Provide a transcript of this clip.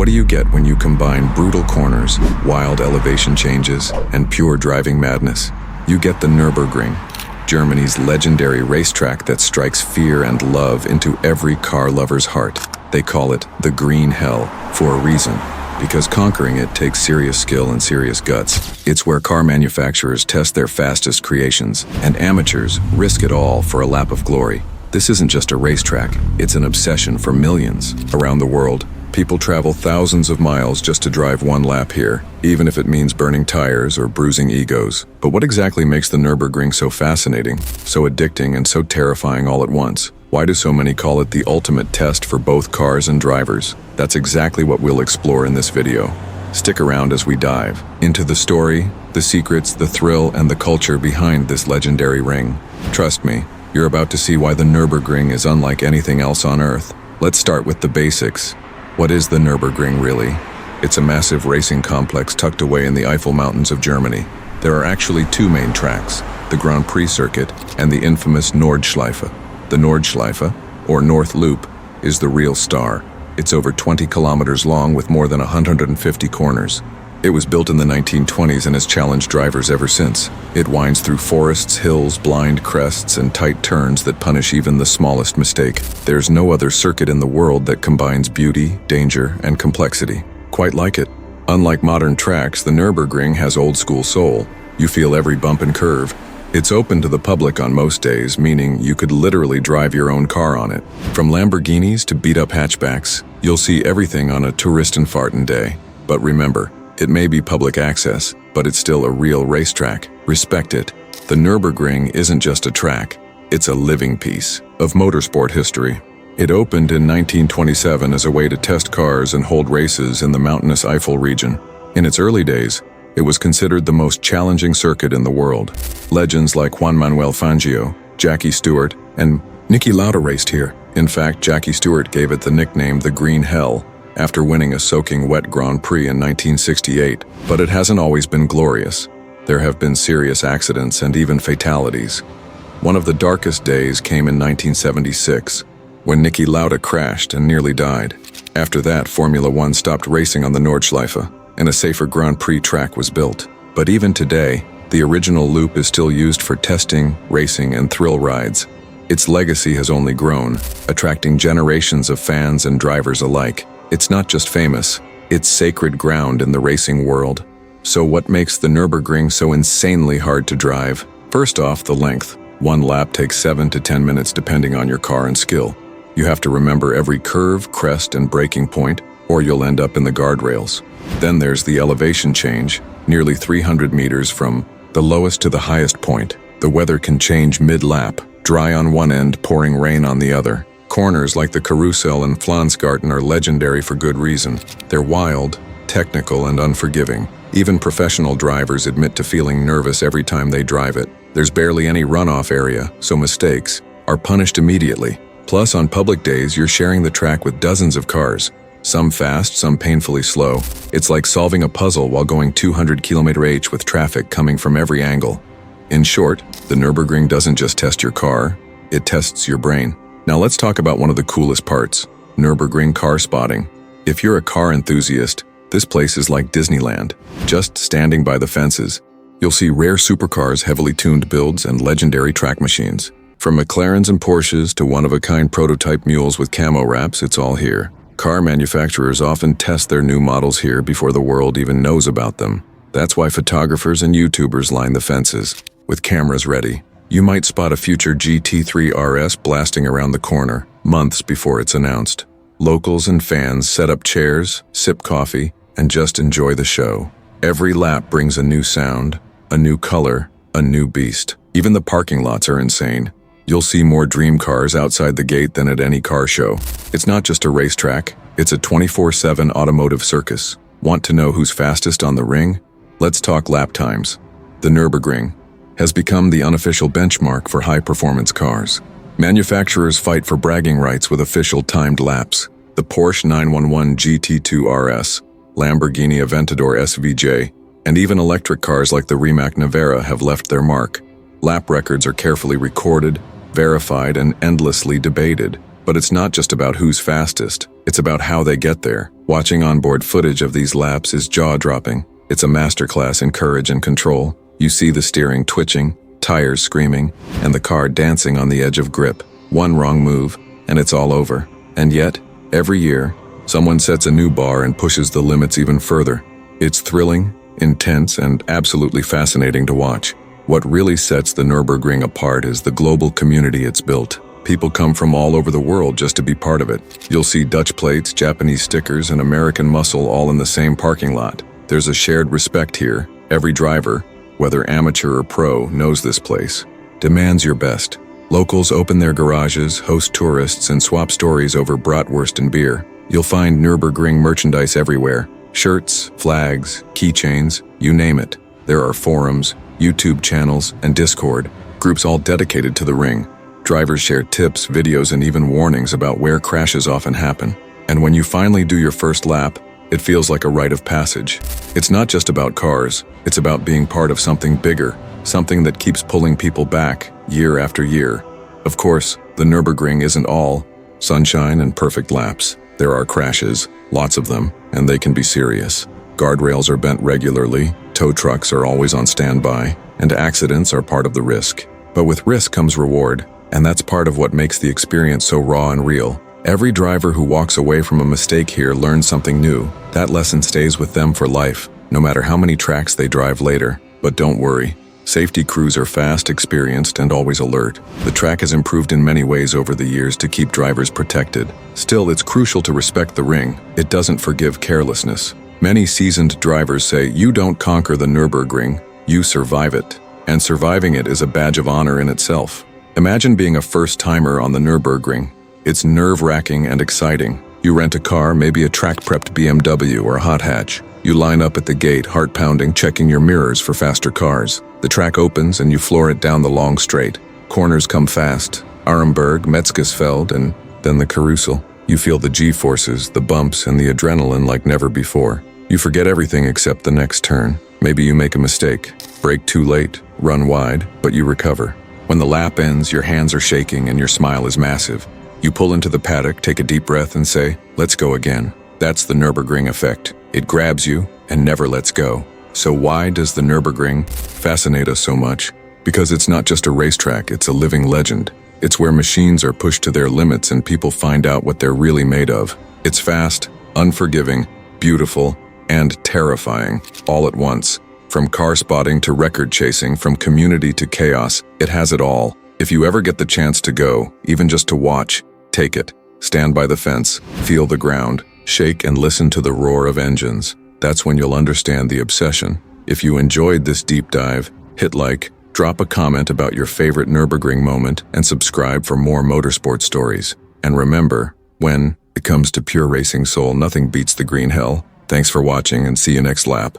What do you get when you combine brutal corners, wild elevation changes, and pure driving madness? You get the Nürburgring, Germany's legendary racetrack that strikes fear and love into every car lover's heart. They call it the Green Hell for a reason, because conquering it takes serious skill and serious guts. It's where car manufacturers test their fastest creations, and amateurs risk it all for a lap of glory. This isn't just a racetrack, it's an obsession for millions. Around the world, people travel thousands of miles just to drive one lap here, even if it means burning tires or bruising egos. But what exactly makes the Nürburgring so fascinating, so addicting, and so terrifying all at once? Why do so many call it the ultimate test for both cars and drivers? That's exactly what we'll explore in this video. Stick around as we dive into the story, the secrets, the thrill, and the culture behind this legendary ring. Trust me, you're about to see why the Nürburgring is unlike anything else on Earth. Let's start with the basics. What is the Nürburgring really? It's a massive racing complex tucked away in the Eifel Mountains of Germany. There are actually two main tracks, the Grand Prix circuit and the infamous Nordschleife. The Nordschleife, or North Loop, is the real star. It's over 20 kilometers long with more than 150 corners. It was built in the 1920s and has challenged drivers ever since. It winds through forests, hills, blind crests, and tight turns that punish even the smallest mistake. There's no other circuit in the world that combines beauty, danger, and complexity quite like it. Unlike modern tracks, the Nürburgring has old-school soul. You feel every bump and curve. It's open to the public on most days, meaning you could literally drive your own car on it. From Lamborghinis to beat-up hatchbacks, you'll see everything on a Touristenfahrten day. But remember, it may be public access, but it's still a real racetrack. Respect it. The Nürburgring isn't just a track, it's a living piece of motorsport history. It opened in 1927 as a way to test cars and hold races in the mountainous Eifel region. In its early days, it was considered the most challenging circuit in the world. Legends like Juan Manuel Fangio, Jackie Stewart, and Niki Lauda raced here. In fact, Jackie Stewart gave it the nickname the Green Hell, after winning a soaking wet Grand Prix in 1968. But it hasn't always been glorious. There have been serious accidents and even fatalities. One of the darkest days came in 1976, when Niki Lauda crashed and nearly died. After that, Formula One stopped racing on the Nordschleife, and a safer Grand Prix track was built. But even today, the original loop is still used for testing, racing, and thrill rides. Its legacy has only grown, attracting generations of fans and drivers alike. It's not just famous, it's sacred ground in the racing world. So what makes the Nürburgring so insanely hard to drive? First off, the length. One lap takes 7 to 10 minutes depending on your car and skill. You have to remember every curve, crest, and braking point, or you'll end up in the guardrails. Then there's the elevation change, nearly 300 meters from the lowest to the highest point. The weather can change mid-lap, dry on one end, pouring rain on the other. Corners like the Carousel and Flansgarten are legendary for good reason. They're wild, technical, and unforgiving. Even professional drivers admit to feeling nervous every time they drive it. There's barely any runoff area, so mistakes are punished immediately. Plus, on public days, you're sharing the track with dozens of cars. Some fast, some painfully slow. It's like solving a puzzle while going 200 km/h with traffic coming from every angle. In short, the Nürburgring doesn't just test your car, it tests your brain. Now let's talk about one of the coolest parts, Nürburgring car spotting. If you're a car enthusiast, this place is like Disneyland. Just standing by the fences, you'll see rare supercars, heavily tuned builds, and legendary track machines. From McLarens and Porsches to one-of-a-kind prototype mules with camo wraps, it's all here. Car manufacturers often test their new models here before the world even knows about them. That's why photographers and YouTubers line the fences, with cameras ready. You might spot a future GT3 RS blasting around the corner, months before it's announced. Locals and fans set up chairs, sip coffee, and just enjoy the show. Every lap brings a new sound, a new color, a new beast. Even the parking lots are insane. You'll see more dream cars outside the gate than at any car show. It's not just a racetrack, it's a 24/7 automotive circus. Want to know who's fastest on the ring? Let's talk lap times. The Nürburgring has become the unofficial benchmark for high-performance cars. Manufacturers fight for bragging rights with official timed laps. The Porsche 911 GT2 RS, Lamborghini Aventador SVJ, and even electric cars like the Rimac Nevera have left their mark. Lap records are carefully recorded, verified, and endlessly debated. But it's not just about who's fastest. It's about how they get there. Watching onboard footage of these laps is jaw-dropping. It's a masterclass in courage and control. You see the steering twitching, tires screaming, and the car dancing on the edge of grip. One wrong move, and it's all over. And yet, every year, someone sets a new bar and pushes the limits even further. It's thrilling, intense, and absolutely fascinating to watch. What really sets the Nürburgring apart is the global community it's built. People come from all over the world just to be part of it. You'll see Dutch plates, Japanese stickers, and American muscle all in the same parking lot. There's a shared respect here. Every driver, whether amateur or pro, knows this place. Demands your best. Locals open their garages, host tourists, and swap stories over bratwurst and beer. You'll find Nürburgring merchandise everywhere. Shirts, flags, keychains, you name it. There are forums, YouTube channels, and Discord, groups all dedicated to the ring. Drivers share tips, videos, and even warnings about where crashes often happen. And when you finally do your first lap, it feels like a rite of passage. It's not just about cars, it's about being part of something bigger, something that keeps pulling people back, year after year. Of course, the Nürburgring isn't all sunshine and perfect laps. There are crashes, lots of them, and they can be serious. Guardrails are bent regularly, tow trucks are always on standby, and accidents are part of the risk. But with risk comes reward, and that's part of what makes the experience so raw and real. Every driver who walks away from a mistake here learns something new. That lesson stays with them for life, no matter how many tracks they drive later. But don't worry. Safety crews are fast, experienced, and always alert. The track has improved in many ways over the years to keep drivers protected. Still, it's crucial to respect the ring. It doesn't forgive carelessness. Many seasoned drivers say, you don't conquer the Nürburgring, you survive it. And surviving it is a badge of honor in itself. Imagine being a first-timer on the Nürburgring. It's nerve-wracking and exciting. You rent a car, maybe a track-prepped BMW or a hot hatch. You line up at the gate, heart-pounding, checking your mirrors for faster cars. The track opens and you floor it down the long straight. Corners come fast. Aremberg, Metzgesfeld, and then the carousel. You feel the G-forces, the bumps, and the adrenaline like never before. You forget everything except the next turn. Maybe you make a mistake. Brake too late, run wide, but you recover. When the lap ends, your hands are shaking and your smile is massive. You pull into the paddock, take a deep breath, and say, let's go again. That's the Nürburgring effect. It grabs you and never lets go. So why does the Nürburgring fascinate us so much? Because it's not just a racetrack, it's a living legend. It's where machines are pushed to their limits and people find out what they're really made of. It's fast, unforgiving, beautiful, and terrifying, all at once. From car spotting to record chasing, from community to chaos, it has it all. If you ever get the chance to go, even just to watch, take it. Stand by the fence, feel the ground, shake and listen to the roar of engines. That's when you'll understand the obsession. If you enjoyed this deep dive, hit like, drop a comment about your favorite Nürburgring moment, and subscribe for more motorsport stories. And remember, when it comes to pure racing soul, nothing beats the green hell. Thanks for watching and see you next lap.